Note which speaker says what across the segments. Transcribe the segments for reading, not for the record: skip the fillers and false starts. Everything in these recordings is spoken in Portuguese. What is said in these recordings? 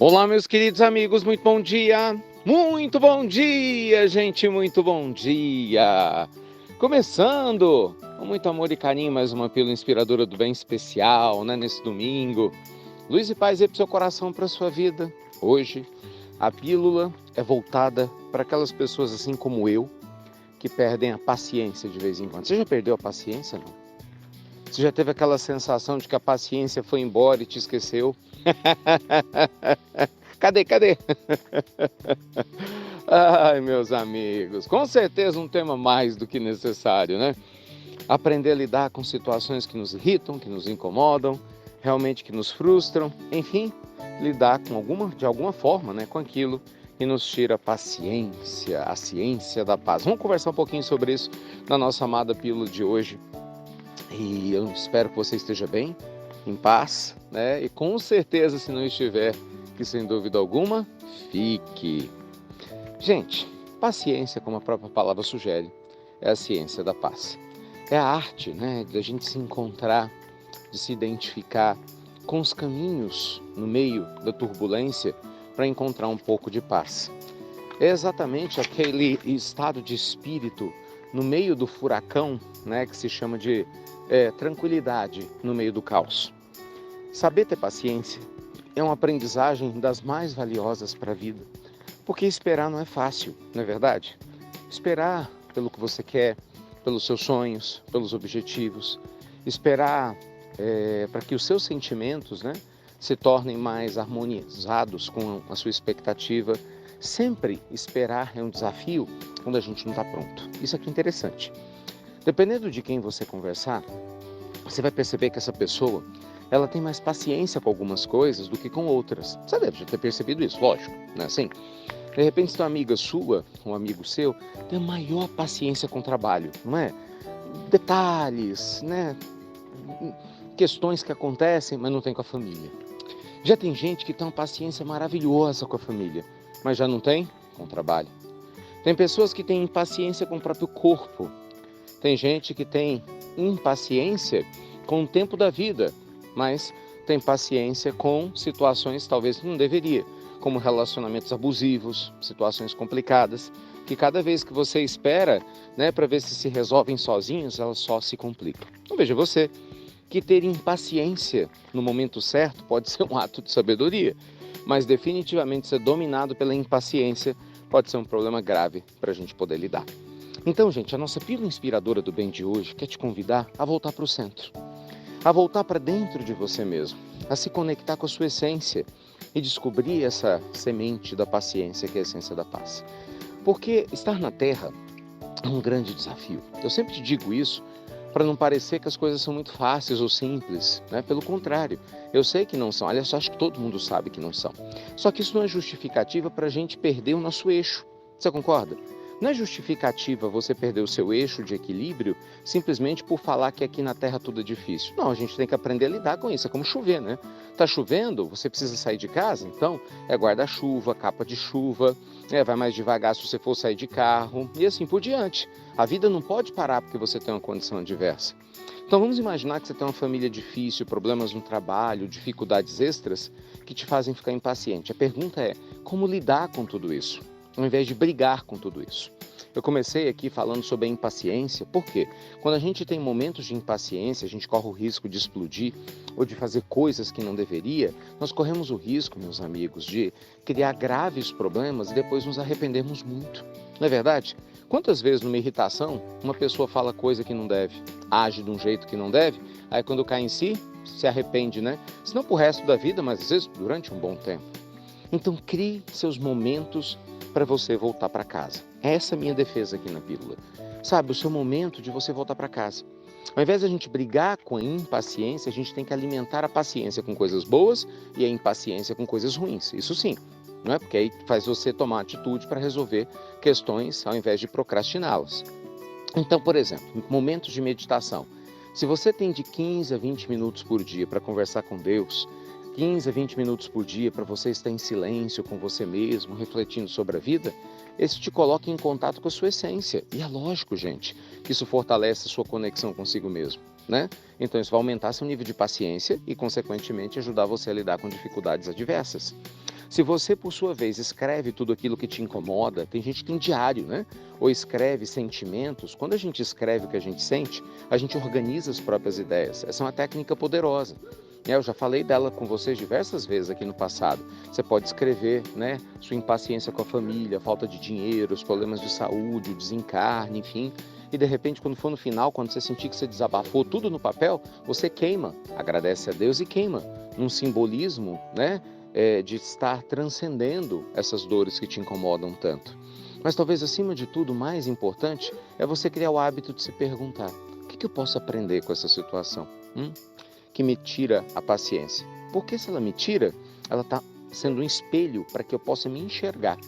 Speaker 1: Olá, meus queridos amigos, muito bom dia! Muito bom dia, gente, muito bom dia! Começando com muito amor e carinho, mais uma pílula inspiradora do bem especial, né, nesse domingo. Luz e paz aí pro seu coração, pra sua vida. Hoje, a pílula é voltada para aquelas pessoas assim como eu, que perdem a paciência de vez em quando. Você já perdeu a paciência, não? Você já teve aquela sensação de que a paciência foi embora e te esqueceu? Cadê? Ai, meus amigos, com certeza um tema mais do que necessário, né? Aprender a lidar com situações que nos irritam, que nos incomodam, realmente que nos frustram, enfim, lidar de alguma forma, né, com aquilo que nos tira a paciência, a ciência da paz. Vamos conversar um pouquinho sobre isso na nossa amada pílula de hoje. E eu espero que você esteja bem, em paz, né? E com certeza, se não estiver, que sem dúvida alguma, fique. Gente, paciência, como a própria palavra sugere, é a ciência da paz. É a arte, né, de a gente se encontrar, de se identificar com os caminhos no meio da turbulência para encontrar um pouco de paz. É exatamente aquele estado de espírito no meio do furacão, né, que se chama de tranquilidade no meio do caos. Saber ter paciência é uma aprendizagem das mais valiosas para a vida, porque esperar não é fácil, não é verdade? Esperar pelo que você quer, pelos seus sonhos, pelos objetivos, esperar para que os seus sentimentos, né, se tornem mais harmonizados com a sua expectativa. Sempre esperar é um desafio quando a gente não está pronto. Isso aqui é interessante. Dependendo de quem você conversar, você vai perceber que essa pessoa, ela tem mais paciência com algumas coisas do que com outras. Você deve já ter percebido isso, lógico, não é assim? De repente, se uma amiga sua, um amigo seu, tem maior paciência com o trabalho, não é? Detalhes, né? Questões que acontecem, mas não tem com a família. Já tem gente que tem uma paciência maravilhosa com a família, mas já não tem com o trabalho. Tem pessoas que têm impaciência com o próprio corpo. Tem gente que tem impaciência com o tempo da vida, mas tem paciência com situações talvez que não deveria, como relacionamentos abusivos, situações complicadas, que cada vez que você espera, né, para ver se resolvem sozinhos, elas só se complicam. Então veja você, que ter impaciência no momento certo pode ser um ato de sabedoria, mas definitivamente ser dominado pela impaciência pode ser um problema grave para a gente poder lidar. Então, gente, a nossa pílula inspiradora do bem de hoje quer te convidar a voltar para o centro, a voltar para dentro de você mesmo, a se conectar com a sua essência e descobrir essa semente da paciência que é a essência da paz. Porque estar na Terra é um grande desafio. Eu sempre te digo isso para não parecer que as coisas são muito fáceis ou simples, né? Pelo contrário, eu sei que não são. Aliás, acho que todo mundo sabe que não são. Só que isso não é justificativa para a gente perder o nosso eixo. Você concorda? Não é justificativa você perder o seu eixo de equilíbrio simplesmente por falar que aqui na Terra tudo é difícil. Não, a gente tem que aprender a lidar com isso. É como chover, né? Tá chovendo, você precisa sair de casa, então é guarda-chuva, capa de chuva, vai mais devagar se você for sair de carro e assim por diante. A vida não pode parar porque você tem uma condição adversa. Então vamos imaginar que você tem uma família difícil, problemas no trabalho, dificuldades extras que te fazem ficar impaciente. A pergunta é, como lidar com tudo isso, ao invés de brigar com tudo isso? Eu comecei aqui falando sobre a impaciência, porque quando a gente tem momentos de impaciência, a gente corre o risco de explodir ou de fazer coisas que não deveria, nós corremos o risco, meus amigos, de criar graves problemas e depois nos arrependermos muito. Não é verdade? Quantas vezes numa irritação, uma pessoa fala coisa que não deve, age de um jeito que não deve, aí quando cai em si, se arrepende, né? Se não pro resto da vida, mas às vezes durante um bom tempo. Então crie seus momentos para você voltar para casa. Essa é a minha defesa aqui na pílula. Sabe, o seu momento de você voltar para casa. Ao invés de a gente brigar com a impaciência, a gente tem que alimentar a paciência com coisas boas e a impaciência com coisas ruins. Isso sim, não é? Porque aí faz você tomar atitude para resolver questões ao invés de procrastiná-las. Então, por exemplo, momentos de meditação. Se você tem de 15 a 20 minutos por dia para conversar com Deus, 15 a 20 minutos por dia para você estar em silêncio com você mesmo, refletindo sobre a vida, isso te coloca em contato com a sua essência. E é lógico, gente, que isso fortalece a sua conexão consigo mesmo, né? Então isso vai aumentar seu nível de paciência e, consequentemente, ajudar você a lidar com dificuldades adversas. Se você, por sua vez, escreve tudo aquilo que te incomoda, tem gente que tem diário, né? Ou escreve sentimentos. Quando a gente escreve o que a gente sente, a gente organiza as próprias ideias. Essa é uma técnica poderosa. Eu já falei dela com vocês diversas vezes aqui no passado. Você pode escrever, né, sua impaciência com a família, falta de dinheiro, os problemas de saúde, o desencarne, enfim. E de repente, quando for no final, quando você sentir que você desabafou tudo no papel, você queima, agradece a Deus e queima. Num simbolismo, né, de estar transcendendo essas dores que te incomodam tanto. Mas talvez, acima de tudo, o mais importante é você criar o hábito de se perguntar: o que eu posso aprender com essa situação? Que me tira a paciência. Porque se ela me tira, ela está sendo um espelho para que eu possa me enxergar,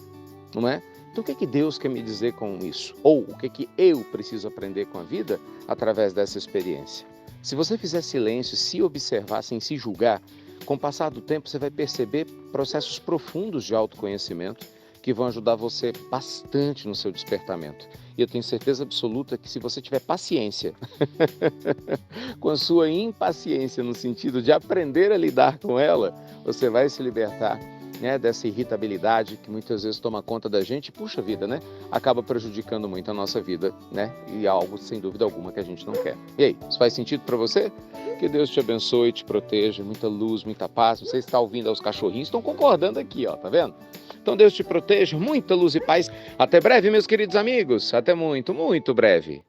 Speaker 1: não é? Então o que Deus quer me dizer com isso? Ou o que eu preciso aprender com a vida através dessa experiência? Se você fizer silêncio, se observar sem se julgar, com o passar do tempo você vai perceber processos profundos de autoconhecimento que vão ajudar você bastante no seu despertamento. E eu tenho certeza absoluta que se você tiver paciência, com a sua impaciência no sentido de aprender a lidar com ela, você vai se libertar, né, dessa irritabilidade que muitas vezes toma conta da gente e, puxa vida, né, acaba prejudicando muito a nossa vida, né, e algo, sem dúvida alguma, que a gente não quer. E aí, isso faz sentido para você? Que Deus te abençoe e te proteja, muita luz, muita paz. Você está ouvindo aos cachorrinhos, estão concordando aqui, ó, tá vendo? Então Deus te proteja, muita luz e paz. Até breve, meus queridos amigos. Até muito, muito breve.